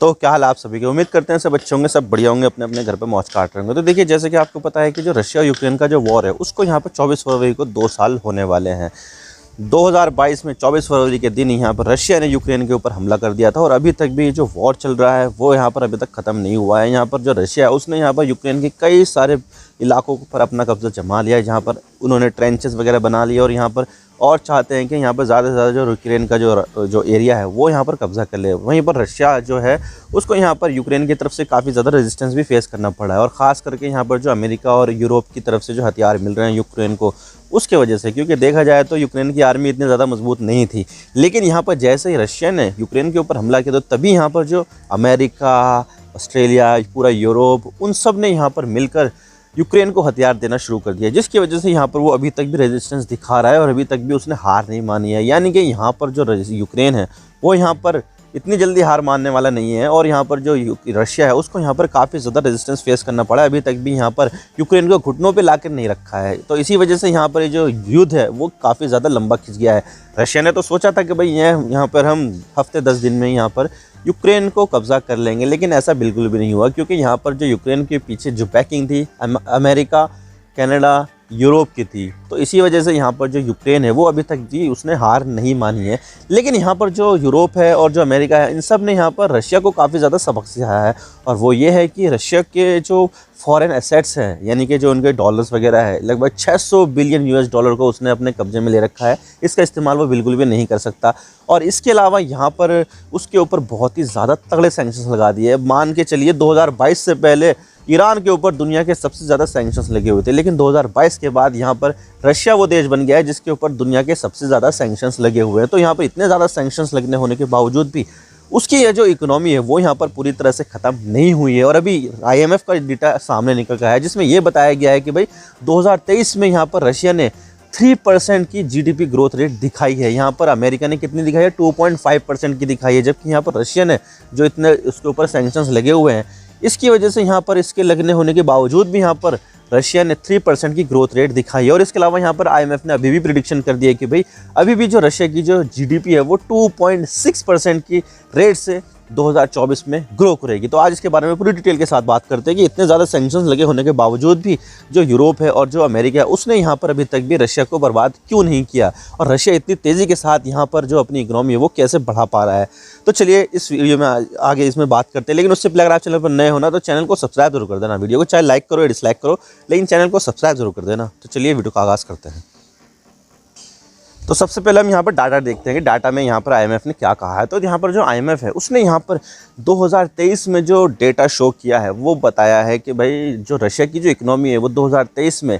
तो क्या हाल आप सभी के, उम्मीद करते हैं सब अच्छे होंगे, सब बढ़िया होंगे, अपने अपने घर पे मौज काट रहे होंगे। तो देखिए, जैसे कि आपको पता है कि जो रशिया और यूक्रेन का जो वॉर है उसको यहाँ पर 24 फरवरी को 2 साल होने वाले हैं। 2022 में 24 फरवरी के दिन यहाँ पर रशिया ने यूक्रेन के ऊपर हमला कर दिया था और अभी तक भी जो वॉर चल रहा है वो यहाँ पर अभी तक ख़त्म नहीं हुआ है। यहाँ पर जो रशिया है उसने यहाँ पर यूक्रेन के कई सारे इलाकों पर अपना कब्जा जमा लिया है, जहाँ पर उन्होंने ट्रेंचेस वगैरह बना लिए और यहाँ पर और चाहते हैं कि यहाँ पर ज़्यादा से ज़्यादा जो यूक्रेन का जो एरिया है वो यहाँ पर कब्जा कर ले। वहीं पर रशिया जो है उसको यहाँ पर यूक्रेन की तरफ से काफ़ी ज़्यादा रेजिस्टेंस भी फेस करना पड़ा है, और ख़ास करके यहाँ पर जो अमेरिका और यूरोप की तरफ से जो हथियार मिल रहे हैं यूक्रेन को उसके वजह से, क्योंकि देखा जाए तो यूक्रेन की आर्मी इतनी ज़्यादा मजबूत नहीं थी। लेकिन यहाँ पर जैसे ही रशिया ने यूक्रेन के ऊपर हमला किया तो तभी यहाँ पर जो अमेरिका, ऑस्ट्रेलिया, पूरा यूरोप, उन सब ने यहाँ पर मिलकर यूक्रेन को हथियार देना शुरू कर दिया, जिसकी वजह से यहाँ पर वो अभी तक भी रेजिस्टेंस दिखा रहा है और अभी तक भी उसने हार नहीं मानी है। यानी कि यहाँ पर जो यूक्रेन है वो यहाँ पर इतनी जल्दी हार मानने वाला नहीं है, और यहाँ पर जो रशिया है उसको यहाँ पर काफ़ी ज़्यादा रेजिस्टेंस फेस करना पड़ा है। अभी तक भी यहाँ पर यूक्रेन को घुटनों पे लाकर नहीं रखा है, तो इसी वजह से यहाँ पर जो युद्ध है वो काफ़ी ज़्यादा लंबा खिंच गया है। रशिया ने तो सोचा था कि भाई यहाँ पर हम हफ्ते 10 दिन में यहाँ पर यूक्रेन को कब्ज़ा कर लेंगे, लेकिन ऐसा बिल्कुल भी नहीं हुआ, क्योंकि यहाँ पर जो यूक्रेन के पीछे जो बैकिंग थी अमेरिका, कनाडा, यूरोप की थी। तो इसी वजह से यहाँ पर जो यूक्रेन है वो अभी तक जी उसने हार नहीं मानी है। लेकिन यहाँ पर जो यूरोप है और जो अमेरिका है, इन सब ने यहाँ पर रशिया को काफ़ी ज़्यादा सबक सिखाया है, और वो ये है कि रशिया के जो फॉरेन एसेट्स हैं, यानी कि जो उनके डॉलर्स वगैरह है, लगभग 600 बिलियन यूएस डॉलर को उसने अपने कब्जे में ले रखा है। इसका इस्तेमाल वो बिल्कुल भी नहीं कर सकता, और इसके अलावा यहाँ पर उसके ऊपर बहुत ही ज़्यादा तगड़े सैंक्शंस लगा दिए। मान के चलिए 2022 से पहले ईरान के ऊपर दुनिया के सबसे ज़्यादा सैंक्शंस लगे हुए थे, लेकिन 2022 के बाद यहाँ पर रशिया वो देश बन गया है जिसके ऊपर दुनिया के सबसे ज़्यादा सैंक्शंस लगे हुए हैं। तो यहाँ पर इतने ज़्यादा सैंक्शंस लगने होने के बावजूद भी उसकी ये जो इकोनॉमी है वो यहाँ पर पूरी तरह से ख़त्म नहीं हुई है। और अभी IMF का डेटा सामने निकल गया है जिसमें ये बताया गया है कि भाई 2023 में यहाँ पर रशिया ने 3% की GDP ग्रोथ रेट दिखाई है। यहाँ पर अमेरिका ने कितनी दिखाई है? 2.5% की दिखाई है, जबकि यहाँ पर रशिया ने जो इतने उसके ऊपर सैंक्शंस लगे हुए हैं इसकी वजह से यहाँ पर इसके लगने होने के बावजूद भी यहाँ पर रशिया ने 3% की ग्रोथ रेट दिखाई है। और इसके अलावा यहाँ पर IMF ने अभी भी प्रिडिक्शन कर दिया है कि भाई अभी भी जो रशिया की जो GDP है वो 2.6% की रेट से 2024 में ग्रो करेगी। तो आज इसके बारे में पूरी डिटेल के साथ बात करते हैं कि इतने ज़्यादा सैंक्शंस लगे होने के बावजूद भी जो यूरोप है और जो अमेरिका है उसने यहाँ पर अभी तक भी रशिया को बर्बाद क्यों नहीं किया, और रशिया इतनी तेज़ी के साथ यहाँ पर जो अपनी इकोनॉमी है वो कैसे बढ़ा पा रहा है। तो चलिए इस वीडियो में आगे इसमें बात करते हैं, लेकिन उससे पहले अगर आप चैनल पर नए होना तो चैनल को सब्सक्राइब जरूर कर देना। वीडियो को चाहे लाइक करो या डिसलाइक करो, लेकिन चैनल को सब्सक्राइब जरूर कर देना। तो चलिए वीडियो का आगाज़ करते हैं। तो सबसे पहले हम यहाँ पर डाटा देखते हैं कि डाटा में यहाँ पर IMF ने क्या कहा है। तो यहाँ पर जो IMF है उसने यहाँ पर 2023 में जो डेटा शो किया है वो बताया है कि भाई जो रशिया की जो इकोनॉमी है वो 2023 में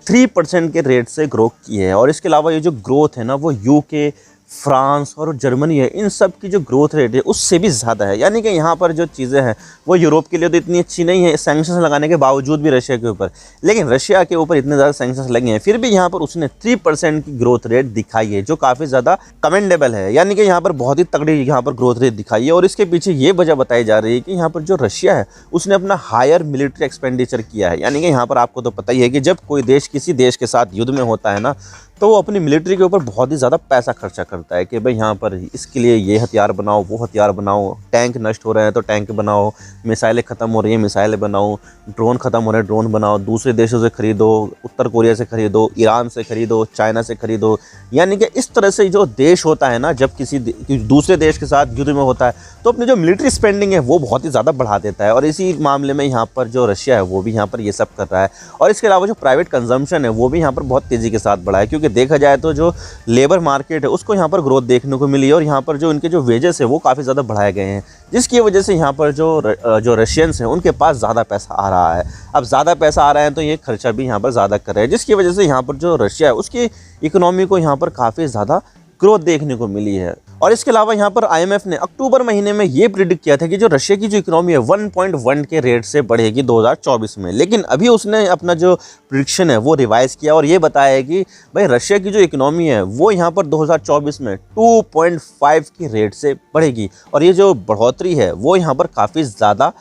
3% के रेट से ग्रो की है। और इसके अलावा ये जो ग्रोथ है ना वो UK, फ्रांस और जर्मनी है, इन सब की जो ग्रोथ रेट है उससे भी ज़्यादा है। यानी कि यहाँ पर जो चीज़ें हैं वो यूरोप के लिए तो इतनी अच्छी नहीं है सैंक्शंस लगाने के बावजूद भी रशिया के ऊपर, लेकिन रशिया के ऊपर इतने ज़्यादा सैंक्शंस लगे हैं फिर भी यहाँ पर उसने 3% की ग्रोथ रेट दिखाई है, जो काफ़ी ज़्यादा कमेंडेबल है। यानी कि यहाँ पर बहुत ही तगड़ी यहाँ पर ग्रोथ रेट दिखाई है। और इसके पीछे ये वजह बताई जा रही है कि यहाँ पर जो रशिया है उसने अपना हायर मिलिट्री एक्सपेंडिचर किया है। यानी कि यहाँ पर आपको तो पता ही है कि जब कोई देश किसी देश के साथ युद्ध में होता है ना तो वो अपनी मिलिट्री के ऊपर बहुत ही ज़्यादा पैसा खर्चा करता है कि भाई यहाँ पर इसके लिए ये हथियार बनाओ, वो हथियार बनाओ, टैंक नष्ट हो रहे हैं तो टैंक बनाओ, मिसाइलें ख़त्म हो रही हैं मिसाइलें बनाओ, ड्रोन ख़त्म हो रहे हैं ड्रोन बनाओ, दूसरे देशों से ख़रीदो, उत्तर कोरिया से ख़रीदो, ईरान से ख़रीदो, चाइना से ख़रीदो। यानी कि इस तरह से जो देश होता है ना जब किसी दूसरे देश के साथ युद्ध में होता है तो अपनी जो मिलिट्री स्पेंडिंग है वो बहुत ही ज़्यादा बढ़ा देता है। और इसी मामले में यहाँ पर जो रशिया है वो भी यहाँ पर ये सब कर रहा है। और इसके अलावा जो प्राइवेट कंजम्पशन है वो भी यहाँ पर बहुत तेज़ी के साथ बढ़ा है, क्योंकि देखा जाए तो जो लेबर मार्केट है उसको यहाँ पर ग्रोथ देखने को मिली है, और यहाँ पर जो इनके जो वेजेस है वो काफ़ी ज़्यादा बढ़ाए गए हैं, जिसकी वजह से यहाँ पर जो रशियंस हैं उनके पास ज़्यादा पैसा आ रहा है। अब ज़्यादा पैसा आ रहा है तो ये खर्चा भी यहाँ पर ज़्यादा कर रहे हैं, जिसकी वजह से यहाँ पर जो रशिया है उसकी इकोनॉमी को यहाँ पर काफ़ी ज़्यादा ग्रोथ देखने को मिली है। और इसके अलावा यहाँ पर IMF ने अक्टूबर महीने में ये प्रिडिक्ट किया था कि जो रशिया की जो इकोनॉमी है 1.1 के रेट से बढ़ेगी 2024 में, लेकिन अभी उसने अपना जो प्रिडिक्शन है वो रिवाइज किया और ये बताया है कि भाई रशिया की जो इकोनॉमी है वो यहाँ पर 2024 में 2.5 की रेट से बढ़ेगी। और ये जो बढ़ोतरी है वो यहाँ पर काफ़ी ज़्यादा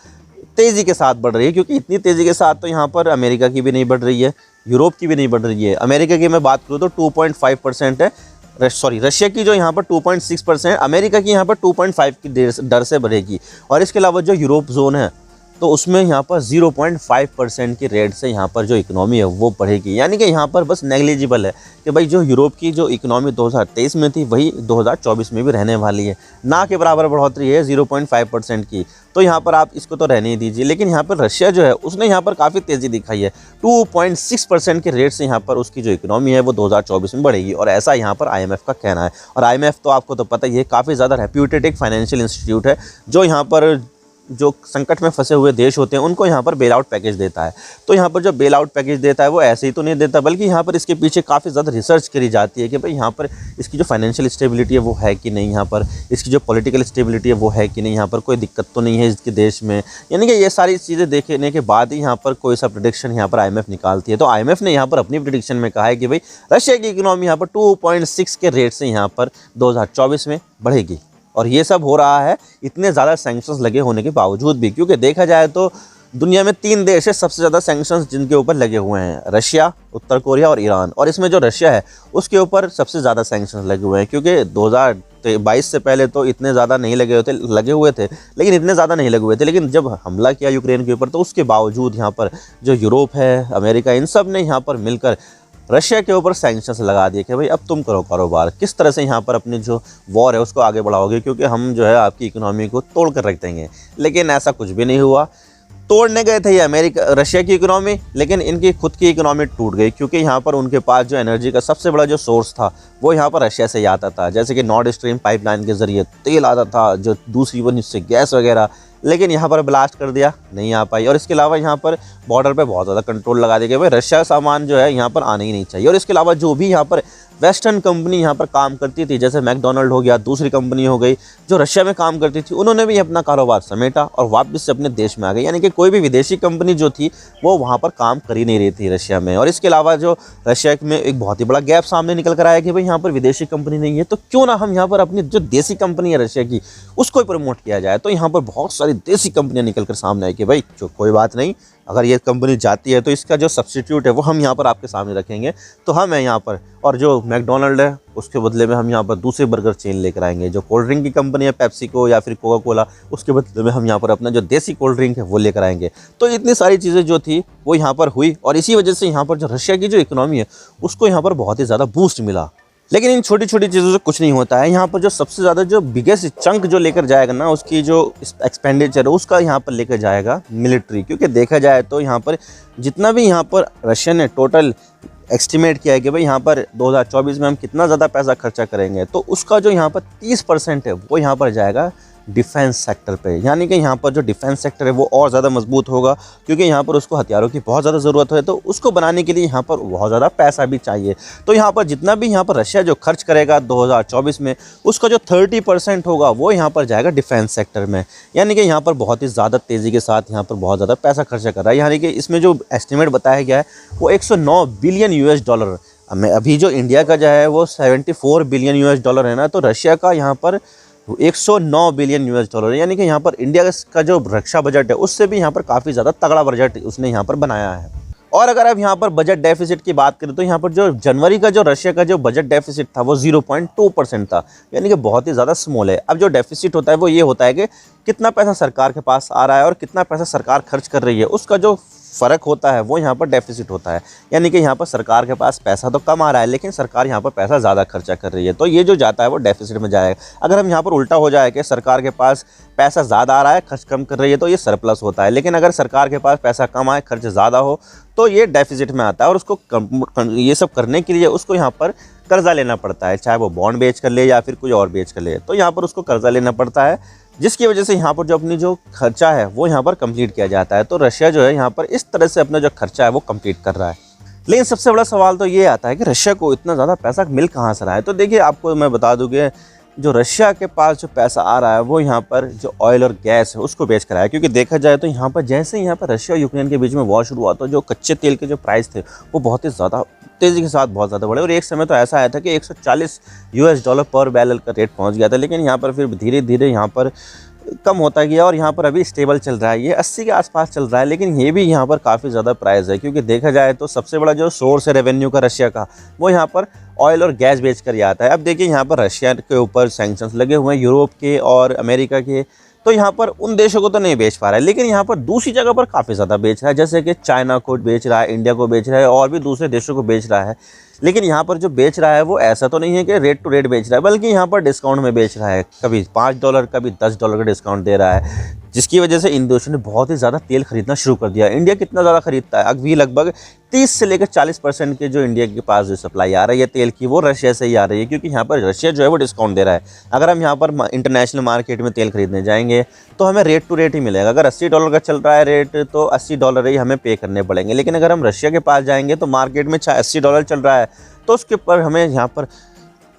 तेज़ी के साथ बढ़ रही है, क्योंकि इतनी तेज़ी के साथ तो यहाँ पर अमेरिका की भी नहीं बढ़ रही है, यूरोप की भी नहीं बढ़ रही है। अमेरिका की मैं बात करूँ तो 2.5% है, रशिया की जो यहाँ पर 2.6%, अमेरिका की यहाँ पर 2.5 की दर से बढ़ेगी। और इसके अलावा जो यूरोप जोन है तो उसमें यहाँ पर 0.5% की रेट से यहाँ पर जो इकोनॉमी है वो बढ़ेगी। यानी कि यहाँ पर बस नेग्लिजिबल है कि भाई जो यूरोप की जो इकोनॉमी 2023 में थी वही 2024 में भी रहने वाली है, ना के बराबर बढ़ोतरी है 0.5% की। तो यहाँ पर आप इसको तो रहने ही दीजिए। लेकिन यहाँ पर रशिया जो है उसने यहाँ पर काफ़ी तेज़ी दिखाई है, 2.6% के रेट से यहाँ पर उसकी जो इकोनॉमी है वो 2024 में बढ़ेगी। और ऐसा यहाँ पर IMF का कहना है। और IMF तो आपको तो पता ही है, काफ़ी ज़्यादा रेप्यूटेड एक फाइनेंशियल इंस्टीट्यूट है जो यहाँ पर जो संकट में फंसे हुए देश होते हैं उनको यहाँ पर बेल आउट पैकेज देता है। तो यहाँ पर जो बेल आउट पैकेज देता है वो ऐसे ही तो नहीं देता, बल्कि यहाँ पर इसके पीछे काफ़ी ज़्यादा रिसर्च करी जाती है कि भाई यहाँ पर इसकी जो फाइनेंशियल स्टेबिलिटी है वो है कि नहीं, यहाँ पर इसकी जो पॉलिटिकल स्टेबिलिटी है वो है कि नहीं, यहाँ पर कोई दिक्कत तो नहीं है इसके देश में। यानी कि ये सारी चीज़ें देखने के बाद ही यहाँ पर कोई सा प्रेडिक्शन यहाँ पर IMF निकालती है। तो IMF ने यहाँ पर अपनी प्रेडिक्शन में कहा है कि भाई रशिया की इकोनॉमी यहाँ पर 2.6 के रेट से यहाँ पर 2024 में बढ़ेगी। और ये सब हो रहा है इतने ज़्यादा सैंक्शंस लगे होने के बावजूद भी, क्योंकि देखा जाए तो दुनिया में 3 देश है सबसे ज़्यादा सैंक्शंस जिनके ऊपर लगे हुए हैं, रशिया, उत्तर कोरिया और ईरान। और इसमें जो रशिया है उसके ऊपर सबसे ज़्यादा सैंक्शंस लगे हुए हैं, क्योंकि 2022 से पहले तो इतने ज़्यादा नहीं लगे हुए थे, लेकिन इतने ज़्यादा नहीं लगे हुए थे। लेकिन जब हमला किया यूक्रेन के ऊपर तो उसके बावजूद यहाँ पर जो यूरोप है, अमेरिका, इन सब ने यहाँ पर मिलकर रशिया के ऊपर सैंक्शंस लगा दिए कि भाई अब तुम करो कारोबार, किस तरह से यहाँ पर अपनी जो वॉर है उसको आगे बढ़ाओगे, क्योंकि हम जो है आपकी इकोनॉमी को तोड़ कर रख देंगे। लेकिन ऐसा कुछ भी नहीं हुआ। तोड़ने गए थे ये रशिया की इकोनॉमी, लेकिन इनकी खुद की इकोनॉमी टूट गई, क्योंकि यहाँ पर उनके पास जो एनर्जी का सबसे बड़ा जो सोर्स था वो यहाँ पर रशिया से ही आता था। जैसे कि नॉर्थ स्ट्रीम पाइपलाइन के ज़रिए तेल आता था, जो दूसरी वन इससे गैस वगैरह, लेकिन यहाँ पर ब्लास्ट कर दिया, नहीं आ पाई। और इसके अलावा यहाँ पर बॉर्डर पे बहुत ज़्यादा कंट्रोल लगा दिया कि भाई रशिया सामान जो है यहाँ पर आना ही नहीं चाहिए। और इसके अलावा जो भी यहाँ पर वेस्टर्न कंपनी यहाँ पर काम करती थी, जैसे मैकडोनल्ड हो गया, दूसरी कंपनी हो गई जो रशिया में काम करती थी, उन्होंने भी अपना कारोबार समेटा और वापस से अपने देश में आ गई। यानी कि कोई भी विदेशी कंपनी जो थी वो वहाँ पर काम कर ही नहीं रही थी रशिया में। और इसके अलावा जो रशिया में एक बहुत ही बड़ा गैप सामने निकल कर आया कि भाई यहाँ पर विदेशी कंपनी नहीं है, तो क्यों ना हम यहाँ पर अपनी जो देसी कंपनी है रशिया की उसको प्रमोट किया जाए। तो यहाँ पर बहुत सारी देसी कंपनियाँ निकल कर सामने आई कि भाई जो कोई बात नहीं, अगर ये कंपनी जाती है तो इसका जो सब्स्टिट्यूट है वो हम यहाँ पर आपके सामने रखेंगे। तो हम हैं यहाँ पर, और जो मैकडोनल्ड है उसके बदले में हम यहाँ पर दूसरे बर्गर चेन लेकर आएंगे। जो कोल्ड ड्रिंक की कंपनी है पेप्सिको या फिर कोका कोला, उसके बदले में हम यहाँ पर अपना जो देसी कोल्ड ड्रिंक है वो लेकर आएंगे। तो इतनी सारी चीज़ें जो थी वो यहाँ पर हुई, और इसी वजह से यहाँ पर जो रशिया की जो इकोनॉमी है उसको यहाँ पर बहुत ही ज़्यादा बूस्ट मिला। लेकिन इन छोटी छोटी चीज़ों से कुछ नहीं होता है। यहाँ पर जो सबसे ज़्यादा जो बिगेस्ट चंक जो लेकर जाएगा ना, उसकी जो एक्सपेंडिचर है उसका यहाँ पर लेकर जाएगा मिलिट्री। क्योंकि देखा जाए तो यहाँ पर जितना भी यहाँ पर रशिया ने टोटल एस्टिमेट किया है कि भाई यहाँ पर 2024 में हम कितना ज़्यादा पैसा खर्चा करेंगे, तो उसका जो यहाँ पर 30% है वो यहाँ पर जाएगा डिफेंस सेक्टर पे। यानी कि यहाँ पर जो डिफेंस सेक्टर है वो और ज़्यादा मजबूत होगा, क्योंकि यहाँ पर उसको हथियारों की बहुत ज़्यादा ज़रूरत है, तो उसको बनाने के लिए यहाँ पर बहुत ज़्यादा पैसा भी चाहिए। तो यहाँ पर जितना भी यहाँ पर रशिया जो खर्च करेगा 2024 में, उसका जो 30% होगा वो यहाँ पर जाएगा डिफेंस सेक्टर में। यानी कि यहाँ पर बहुत ही ज़्यादा तेज़ी के साथ यहाँ पर बहुत ज़्यादा पैसा खर्चा कर रहा है। यानी कि इसमें जो एस्टिमेट बताया गया है वो 109 बिलियन US डॉलर। अभी जो इंडिया का जो है वो 74 बिलियन US डॉलर है ना, तो रशिया का यहाँ पर 109 बिलियन US डॉलर। यानी कि यहाँ पर इंडिया का जो रक्षा बजट है उससे भी यहाँ पर काफ़ी ज़्यादा तगड़ा बजट उसने यहाँ पर बनाया है। और अगर अब यहाँ पर बजट डेफिसिट की बात करें तो यहाँ पर जो जनवरी का जो रशिया का जो बजट डेफिसिट था वो 0.2% था, यानी कि बहुत ही ज़्यादा स्मॉल है। अब जो डेफिसिट होता है वो ये होता है कि कितना पैसा सरकार के पास आ रहा है और कितना पैसा सरकार खर्च कर रही है, उसका जो फ़र्क होता है वो यहाँ पर डेफिसिट होता है। यानी कि यहाँ पर सरकार के पास पैसा तो कम आ रहा है लेकिन सरकार यहाँ पर पैसा ज़्यादा खर्चा कर रही है, तो ये जो जाता है वो डेफिसिट में जाएगा। अगर हम यहाँ पर उल्टा हो जाए कि सरकार के पास पैसा ज़्यादा आ रहा है, खर्च कम कर रही है, तो ये सरप्लस होता है। लेकिन अगर सरकार के पास पैसा कम आए, खर्च ज़्यादा हो, तो ये डेफिसिट में आता है। और उसको ये सब करने के लिए उसको यहाँ पर कर्जा लेना पड़ता है, चाहे वो बॉन्ड बेच कर ले या फिर कोई और बेच कर ले, तो यहाँ पर उसको कर्जा लेना पड़ता है, जिसकी वजह से यहाँ पर जो अपनी जो खर्चा है वो यहाँ पर कंप्लीट किया जाता है। तो रशिया जो है यहाँ पर इस तरह से अपना जो खर्चा है वो कंप्लीट कर रहा है। लेकिन सबसे बड़ा सवाल तो ये आता है कि रशिया को इतना ज़्यादा पैसा मिल कहाँ से रहा है। तो देखिए, आपको मैं बता दूँ कि जो रशिया के पास जो पैसा आ रहा है वो यहाँ पर जो ऑयल और गैस है उसको बेच कर आया है। क्योंकि देखा जाए तो यहाँ पर जैसे ही यहाँ पर रशिया और यूक्रेन के बीच में वॉर शुरू हुआ तो जो कच्चे तेल के जो प्राइस थे वो बहुत ही ज़्यादा तेज़ी के साथ बहुत ज़्यादा बढ़े, और एक समय तो ऐसा आया था कि 140 US डॉलर पर बैरल का रेट पहुँच गया था। लेकिन यहाँ पर फिर धीरे धीरे यहाँ पर कम होता गया और यहाँ पर अभी स्टेबल चल रहा है। ये 80 के आसपास चल रहा है, लेकिन ये भी यहाँ पर काफ़ी ज़्यादा प्राइस है, क्योंकि देखा जाए तो सबसे बड़ा जो सोर्स है रेवेन्यू का रशिया का, वो यहाँ पर ऑयल और गैस बेच कर ही आता है। अब देखिए यहाँ पर रशिया के ऊपर सैंक्शंस लगे हुए हैं, यूरोप के और अमेरिका के, तो यहाँ पर उन देशों को तो नहीं बेच पा रहा है, लेकिन यहाँ पर दूसरी जगह पर काफ़ी ज़्यादा बेच रहा है, जैसे कि चाइना को बेच रहा है, इंडिया को बेच रहा है और भी दूसरे देशों को बेच रहा है। लेकिन यहाँ पर जो बेच रहा है वो ऐसा तो नहीं है कि रेट टू रेट बेच रहा है, बल्कि यहाँ पर डिस्काउंट में बेच रहा है। कभी $5 कभी $10 का डिस्काउंट दे रहा है, जिसकी वजह से इन देशों ने बहुत ही ज़्यादा तेल खरीदना शुरू कर दिया। इंडिया कितना ज़्यादा खरीदता है अभी? लगभग 30 से लेकर 40% के जो इंडिया के पास जो सप्लाई आ रही है तेल की, वो रशिया से ही आ रही है, क्योंकि यहाँ पर रशिया जो है वो डिस्काउंट दे रहा है। अगर हम यहाँ पर इंटरनेशनल मार्केट में तेल खरीदने जाएंगे तो हमें रेट टू रेट ही मिलेगा। अगर $80 का चल रहा है रेट, तो $80 ही हमें पे करने पड़ेंगे। लेकिन अगर हम रशिया के पास जाएंगे तो मार्केट में $80 चल रहा है, तो उसके ऊपर हमें यहाँ पर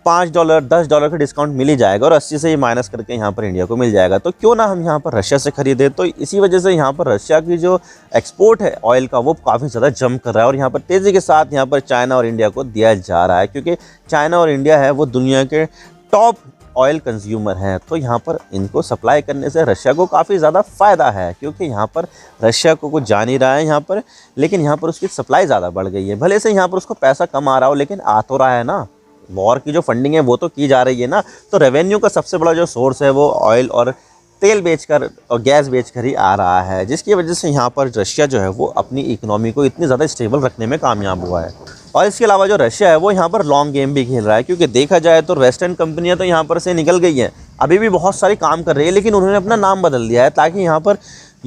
$5 $10 का डिस्काउंट मिल ही जाएगा, और 80 से ही माइनस करके यहाँ पर इंडिया को मिल जाएगा। तो क्यों ना हम यहाँ पर रशिया से खरीदें। तो इसी वजह से यहाँ पर रशिया की जो एक्सपोर्ट है ऑयल का, वो काफ़ी ज़्यादा जंप कर रहा है, और यहाँ पर तेज़ी के साथ यहाँ पर चाइना और इंडिया को दिया जा रहा है, क्योंकि चाइना और इंडिया है वो दुनिया के टॉप ऑयल कंज्यूमर हैं। तो यहाँ पर इनको सप्लाई करने से रशिया को काफ़ी ज़्यादा फ़ायदा है, क्योंकि यहाँ पर रशिया को कुछ जा नहीं रहा है यहाँ पर, लेकिन यहाँ पर उसकी सप्लाई ज़्यादा बढ़ गई है। भले से यहाँ पर उसको पैसा कम आ रहा हो, लेकिन आ तो रहा है ना। वॉर की जो फंडिंग है वो तो की जा रही है ना। तो रेवेन्यू का सबसे बड़ा जो सोर्स है वो ऑयल और तेल बेचकर और गैस बेचकर ही आ रहा है, जिसकी वजह से यहाँ पर रशिया जो है वो अपनी इकोनॉमी को इतनी ज़्यादा स्टेबल रखने में कामयाब हुआ है। और इसके अलावा जो रशिया है वो यहाँ पर लॉन्ग गेम भी खेल रहा है, क्योंकि देखा जाए तो वेस्टर्न कंपनियाँ तो यहाँ पर से निकल गई हैं, अभी भी बहुत सारी काम कर रही है, लेकिन उन्होंने अपना नाम बदल दिया है ताकि यहाँ पर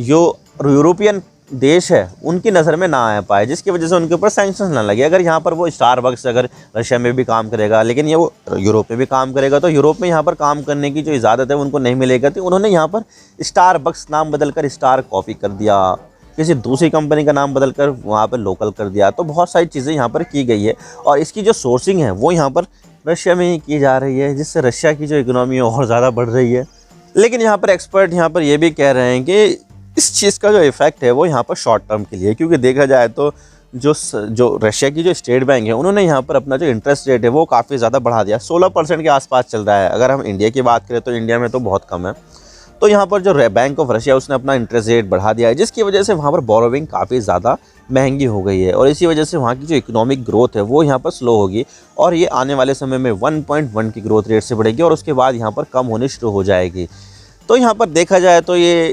जो यूरोपियन देश है उनकी नज़र में ना आ पाए, जिसकी वजह से उनके ऊपर सैंक्शंस ना लगे। अगर यहाँ पर वो स्टारबक्स अगर रशिया में भी काम करेगा, लेकिन ये वो यूरोप में भी काम करेगा, तो यूरोप में यहाँ पर काम करने की जो इजाज़त है उनको नहीं मिलेगा। तो उन्होंने यहाँ पर स्टारबक्स नाम बदलकर स्टार कॉफ़ी कर दिया, किसी दूसरी कंपनी का नाम बदलकर वहाँ पर लोकल कर दिया। तो बहुत सारी चीज़ें यहाँ पर की गई है, और इसकी जो सोर्सिंग है वो यहाँ पर रशिया में ही की जा रही है, जिससे रशिया की जो इकोनॉमी है और ज़्यादा बढ़ रही है। लेकिन यहाँ पर एक्सपर्ट यहाँ पर ये भी कह रहे हैं कि इस चीज़ का जो इफ़ेक्ट है वो यहाँ पर शॉर्ट टर्म के लिए, क्योंकि देखा जाए तो जो रशिया की जो स्टेट बैंक है उन्होंने यहाँ पर अपना जो इंटरेस्ट रेट है वो काफ़ी ज़्यादा बढ़ा दिया, 16% के आसपास चल रहा है। अगर हम इंडिया की बात करें तो इंडिया में तो बहुत कम है। तो यहाँ पर जो बैंक ऑफ रशिया उसने अपना इंटरेस्ट रेट बढ़ा दिया है, जिसकी वजह से वहाँ पर बोरोविंग काफ़ी ज़्यादा महंगी हो गई है, और इसी वजह से वहाँ की जो इकोनॉमिक ग्रोथ है वो यहाँ पर स्लो होगी, और ये आने वाले समय में 1.1 की ग्रोथ रेट से बढ़ेगी, और उसके बाद यहाँ पर कम होनी शुरू हो जाएगी। तो यहाँ पर देखा जाए तो ये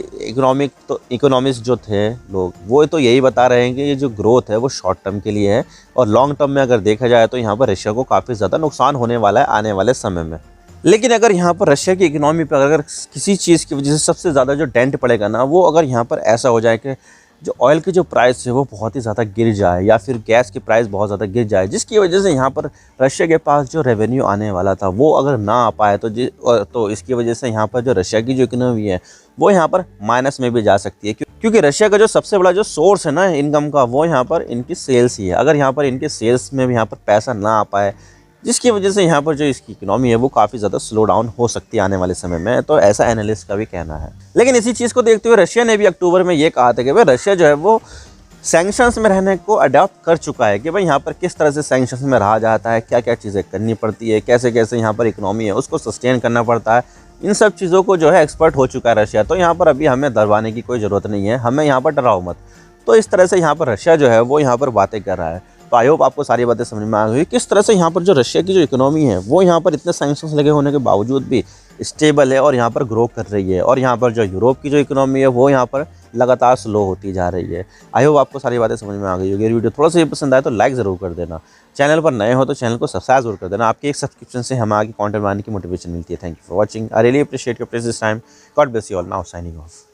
इकोनॉमिस्ट जो थे लोग, वो तो यही बता रहे हैं कि ये जो ग्रोथ है वो शॉर्ट टर्म के लिए है, और लॉन्ग टर्म में अगर देखा जाए तो यहाँ पर रशिया को काफ़ी ज़्यादा नुकसान होने वाला है आने वाले समय में। लेकिन अगर यहाँ पर रशिया की इकोनॉमी पर अगर किसी चीज़ की वजह से सबसे ज़्यादा जो डेंट पड़ेगा ना, वो अगर यहाँ पर ऐसा हो जाए कि जो ऑयल की जो प्राइस है वो बहुत ही ज़्यादा गिर जाए, या फिर गैस की प्राइस बहुत ज़्यादा गिर जाए, जिसकी वजह से यहाँ पर रशिया के पास जो रेवेन्यू आने वाला था वो अगर ना आ पाए, तो इसकी वजह से यहाँ पर जो रशिया की जो इकोनॉमी है वो यहाँ पर माइनस में भी जा सकती है, क्योंकि रशिया का जो सबसे बड़ा जो सोर्स है ना इनकम का, वो यहाँ पर इनकी सेल्स ही है। अगर यहाँ पर इनके सेल्स में भी यहाँ पर पैसा ना आ पाए, जिसकी वजह से यहाँ पर जो इसकी इकोनॉमी है वो काफ़ी ज़्यादा स्लो डाउन हो सकती है आने वाले समय में, तो ऐसा एनालिस्ट का भी कहना है। लेकिन इसी चीज़ को देखते हुए रशिया ने भी अक्टूबर में ये कहा था कि भाई रशिया जो है वो सैंक्शंस में रहने को अडॉप्ट कर चुका है, कि भाई यहाँ पर किस तरह से सैंक्शंस में रहा जाता है, क्या क्या चीज़ें करनी पड़ती है, कैसे कैसे यहाँ पर इकोनॉमी है उसको सस्टेन करना पड़ता है, इन सब चीज़ों को जो है एक्सपर्ट हो चुका है रशिया। तो यहाँ पर अभी हमें डरवाने की कोई ज़रूरत नहीं है, हमें यहाँ पर डराओ मत। तो इस तरह से यहाँ पर रशिया जो है वो यहाँ पर बातें कर रहा है। तो आई होप आपको सारी बातें समझ में आ गई किस तरह से यहाँ पर जो रशिया की जो इकोनॉमी है वो यहाँ पर इतने सैंक्शंस लगे होने के बावजूद भी स्टेबल है और यहाँ पर ग्रो कर रही है, और यहाँ पर जो यूरोप की जो इकोनॉमी है वो यहाँ पर लगातार स्लो होती जा रही है। आई होप आपको सारी बातें समझ में आ गई होगी। ये वीडियो थोड़ा सा पसंद आए तो लाइक ज़रूर कर देना, चैनल पर नए हो तो चैनल को सब्सक्राइब जरूर कर देना। आपके एक सब्सक्रिप्शन से हमें आगे कंटेंट बनाने की मोटिवेशन मिलती है। Thank you for watching. I really appreciate your presence time. God bless you all. Now signing off.